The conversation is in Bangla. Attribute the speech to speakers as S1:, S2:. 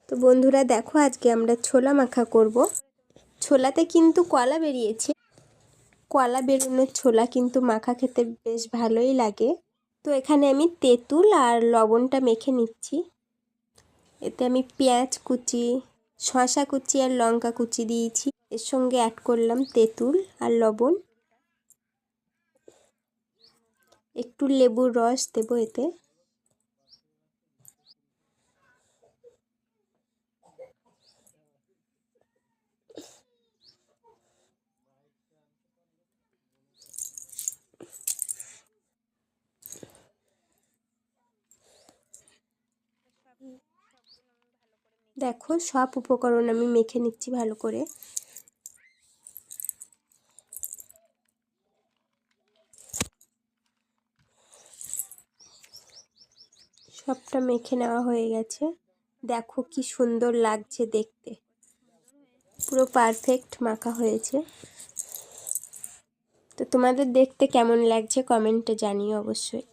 S1: তো বন্ধুরা দেখো, আজকে আমরা ছোলা মাখা করব। ছোলাতে কিন্তু কলা বেরিয়েছে। কলা বেরোনোর ছোলা কিন্তু মাখা খেতে বেশ ভালোই লাগে। তো এখানে আমি তেঁতুল আর লবণটা মেখে নিচ্ছি। এতে আমি পেঁয়াজ কুচি, শসা কুচি আর লঙ্কা কুচি দিয়েছি। এর সঙ্গে অ্যাড করলাম তেঁতুল আর লবণ। একটু লেবুর রস দেবো এতে। দেখো, সব উপকরণ আমি মেখে নিচ্ছি ভালো করে। সবটা মেখে নেওয়া হয়ে গেছে। দেখো কি সুন্দর লাগছে দেখতে, পুরো পারফেক্ট মাখা হয়েছে। তো তোমাদের দেখতে কেমন লাগছে কমেন্টে জানিও অবশ্যই।